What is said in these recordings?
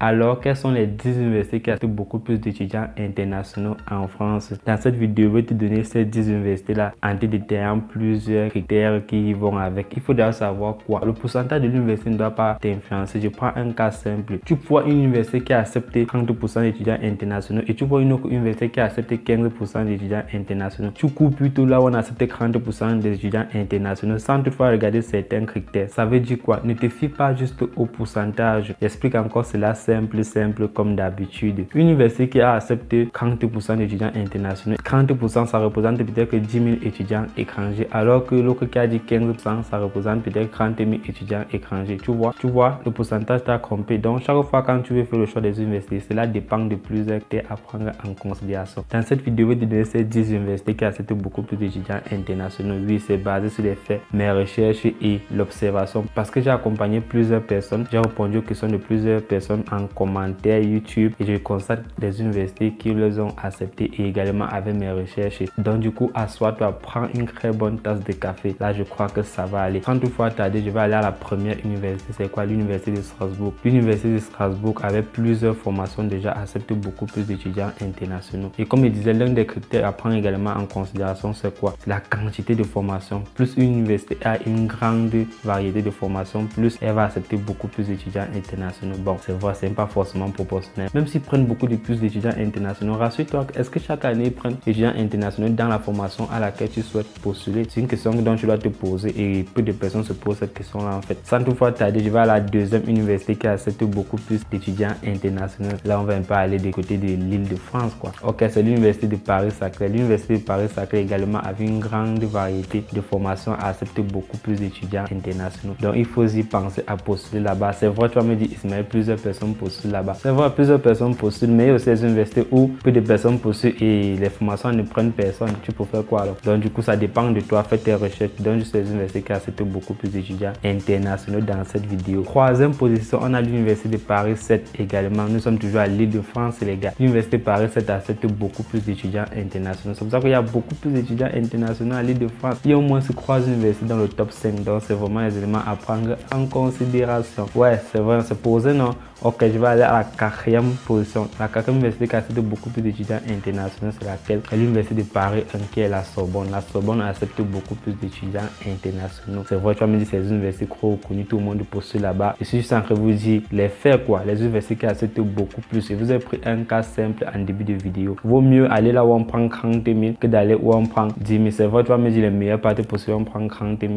Alors, quelles sont les 10 universités qui acceptent beaucoup plus d'étudiants internationaux en France? Dans cette vidéo, je vais te donner ces 10 universités-là en te détaillant plusieurs critères qui vont avec. Il faut d'abord savoir quoi. Le pourcentage de l'université ne doit pas t'influencer. Je prends un cas simple. Tu vois une université qui a accepté 30% d'étudiants internationaux et tu vois une autre université qui a accepté 15% d'étudiants internationaux. Tu cours plutôt là où on a accepté 30% des étudiants internationaux sans toutefois regarder certains critères. Ça veut dire quoi? Ne te fie pas juste au pourcentage. J'explique encore cela simple comme d'habitude. Une université qui a accepté 30% d'étudiants internationaux, 30% ça représente peut-être que 10 000 étudiants étrangers, alors que l'autre qui a dit 15%, ça représente peut-être 30 000 étudiants étrangers. Tu vois, le pourcentage t'a compris. Donc, chaque fois quand tu veux faire le choix des universités, cela dépend de plusieurs critères à prendre en considération. Dans cette vidéo, je vais te donner ces 10 universités qui acceptent beaucoup plus d'étudiants internationaux. Oui, c'est basé sur les faits, mes recherches et l'observation. Parce que j'ai accompagné plusieurs personnes, j'ai répondu aux questions de plusieurs personnes en commentaire YouTube et je constate des universités qui les ont acceptées et également avec mes recherches. Donc, du coup, assois-toi, prends une très bonne tasse de café. Là, je crois que ça va aller. Sans toutefois tarder, je vais aller à la première université. C'est quoi? L'université de Strasbourg. L'université de Strasbourg, avec plusieurs formations déjà, accepte beaucoup plus d'étudiants internationaux. Et comme je disais, l'un des critères à prendre également en considération, c'est quoi? La quantité de formation. Plus une université a une grande variété de formations, plus elle va accepter beaucoup plus d'étudiants internationaux. Bon, c'est vrai, c'est pas forcément proportionnel. Même s'ils prennent beaucoup de plus d'étudiants internationaux, rassure-toi, est-ce que chaque année ils prennent des étudiants internationaux dans la formation à laquelle tu souhaites postuler? C'est une question dont tu dois te poser et peu de personnes se posent cette question-là en fait. Sans toutefois tarder, je vais à la deuxième université qui accepte beaucoup plus d'étudiants internationaux. Là, on va un peu aller du côté de l'Île-de-France, quoi. Ok, c'est l'université de Paris-Saclay. L'université de Paris-Saclay également avec une grande variété de formations accepte beaucoup plus d'étudiants internationaux. Donc, il faut y penser à postuler là-bas. C'est vrai, tu vas me dire, Ismaël, plusieurs personnes postulent là-bas. C'est vrai, plusieurs personnes postulent, mais il y a aussi des universités où peu de personnes postulent et les formations ne prennent personne. Tu peux faire quoi alors? Donc, du coup, ça dépend de toi. Fais tes recherches. Donc, juste les universités qui acceptent beaucoup plus d'étudiants internationaux dans cette vidéo. Troisième position, on a l'université de Paris 7 également. Nous sommes toujours à l'Île-de-France, les gars. L'université de Paris 7 accepte beaucoup plus d'étudiants internationaux. C'est pour ça qu'il y a beaucoup plus d'étudiants internationaux à l'Île-de-France. Il y a au moins 3 universités dans le top 5. Donc, c'est vraiment les éléments à prendre en considération. Ouais, c'est vrai, c'est posé, non? Ok, je vais aller à la quatrième position. La quatrième université qui accepte beaucoup plus d'étudiants internationaux, c'est laquelle? L'université de Paris 1 qui est la Sorbonne. La Sorbonne accepte beaucoup plus d'étudiants internationaux. C'est vrai, tu vas me dire, c'est des universités trop reconnues, tout le monde postule là-bas. Je suis juste en train de vous dire les faits, quoi. Les universités qui acceptent beaucoup plus. Et vous avez pris un cas simple en début de vidéo. Vaut mieux aller là où on prend 30 000 que d'aller où on prend 10 000. C'est vrai, tu vas me dire, les meilleures parties postuler, on prend 30 000.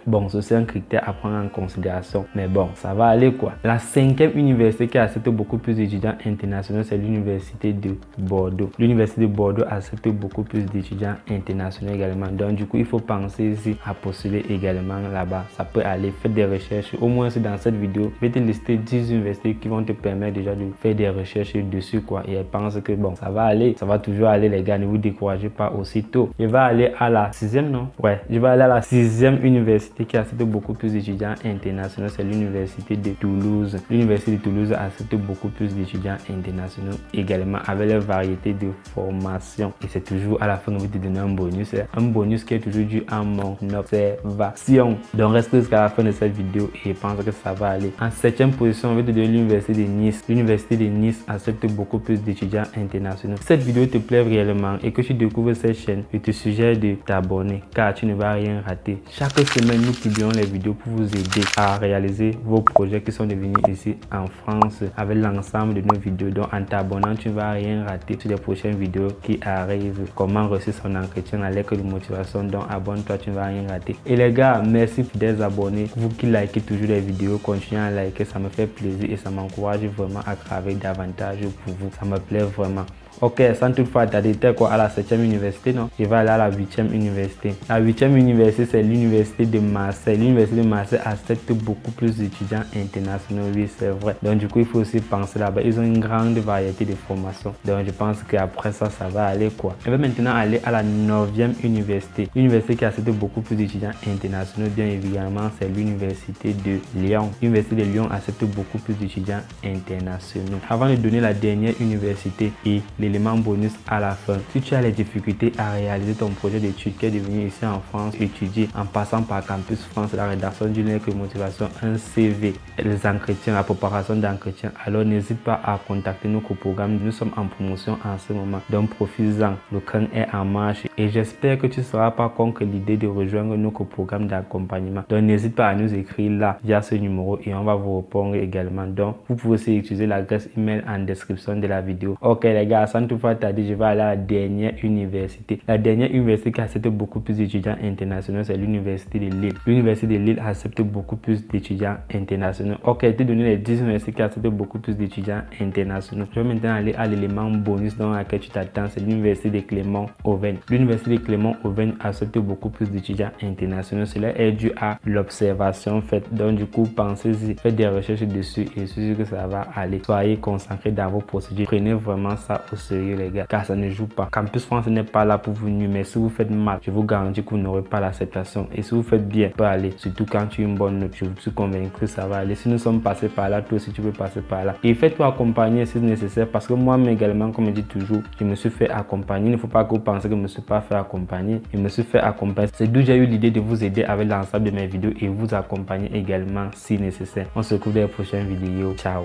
Bon, c'est un critère à prendre en considération. Mais bon, ça va aller, quoi. La cinquième université qui accepte beaucoup plus d'étudiants internationaux, c'est l'université de Bordeaux. L'université de Bordeaux accepte beaucoup plus d'étudiants internationaux également. Donc, du coup, il faut penser ici à postuler également là-bas. Ça peut aller, faites des recherches. Au moins, c'est dans cette vidéo, je vais te lister 10 universités qui vont te permettre déjà de faire des recherches dessus, quoi. Et je pense que bon, ça va aller. Ça va toujours aller, les gars. Ne vous découragez pas aussitôt. Je vais aller à la sixième, non? Ouais, je vais aller à la sixième université qui accepte beaucoup plus d'étudiants internationaux. C'est l'université de Toulouse. L'université de Toulouse accepte beaucoup plus d'étudiants internationaux également avec leur variété de formation. Et c'est toujours à la fin, on va te donner un bonus. Un bonus qui est toujours dû à mon observation. Donc, reste jusqu'à la fin de cette vidéo et je pense que ça va aller. En septième position, on va te donner l'université de Nice. L'université de Nice accepte beaucoup plus d'étudiants internationaux. Si cette vidéo te plaît réellement et que tu découvres cette chaîne, je te suggère de t'abonner car tu ne vas rien rater. Chaque semaine, nous publions les vidéos pour vous aider à réaliser vos projets qui sont devenus ici en France avec l'ensemble de nos vidéos. Donc, en t'abonnant, tu ne vas rien rater sur les prochaines vidéos qui arrivent. Comment réussir son entretien à lettre de motivation. Donc, abonne-toi, tu ne vas rien rater. Et les gars, merci pour des abonnés. Vous qui likez toujours les vidéos, continuez à liker. Ça me fait plaisir et ça m'encourage vraiment à travailler davantage pour vous. Ça me plaît vraiment. Ok, sans toutefois tarder, quoi, à la 7e université, non? Je vais aller à la 8e université. La 8e université, c'est l'université de Marseille. L'université de Marseille accepte beaucoup plus d'étudiants internationaux, oui, c'est vrai. Donc, du coup, il faut aussi penser là-bas. Ils ont une grande variété de formations. Donc, je pense qu'après ça, ça va aller, quoi. Je vais maintenant aller à la 9e université. L'université qui accepte beaucoup plus d'étudiants internationaux, bien évidemment, c'est l'université de Lyon. L'université de Lyon accepte beaucoup plus d'étudiants internationaux. Avant de donner la dernière université et les l'élément bonus à la fin. Si tu as les difficultés à réaliser ton projet d'études qui est de venir ici en France étudier en passant par Campus France, la rédaction d'une lettre de motivation, un CV, les entretiens, la préparation d'entretien, alors n'hésite pas à contacter nos coprogrammes. Nous sommes en promotion en ce moment, donc profites-en. Le camp est en marche et j'espère que tu ne seras pas contre l'idée de rejoindre nos coprogrammes d'accompagnement. Donc n'hésite pas à nous écrire là via ce numéro et on va vous répondre également. Donc vous pouvez aussi utiliser l'adresse email en description de la vidéo. Ok les gars, sans toutefois tarder, je vais aller à la dernière université. La dernière université qui accepte beaucoup plus d'étudiants internationaux, c'est l'université de Lille. L'université de Lille accepte beaucoup plus d'étudiants internationaux. Ok, je t'ai donné les 10 universités qui acceptent beaucoup plus d'étudiants internationaux. Je vais maintenant aller à l'élément bonus dans lequel tu t'attends, c'est l'université de Clermont-Auvergne. L'université de Clermont-Auvergne accepte beaucoup plus d'étudiants internationaux. Cela est dû à l'observation faite. Donc du coup, pensez-y, faites des recherches dessus et je suis sûr que ça va aller. Soyez concentrés dans vos procédures. Prenez vraiment ça au sérieux les gars, car ça ne joue pas. Campus France n'est pas là pour vous nuire, mais si vous faites mal, je vous garantis que vous n'aurez pas l'acceptation. Et si vous faites bien, peut aller. Surtout quand tu as une bonne note, je suis convaincu que ça va aller. Si nous sommes passés par là, toi aussi tu peux passer par là. Et faites-toi accompagner si nécessaire, parce que moi-même également, comme je dis toujours, je me suis fait accompagner. Il ne faut pas que vous pensez que je ne me suis pas fait accompagner. Je me suis fait accompagner. C'est d'où j'ai eu l'idée de vous aider avec l'ensemble de mes vidéos et vous accompagner également si nécessaire. On se retrouve dans les prochaines vidéos. Ciao.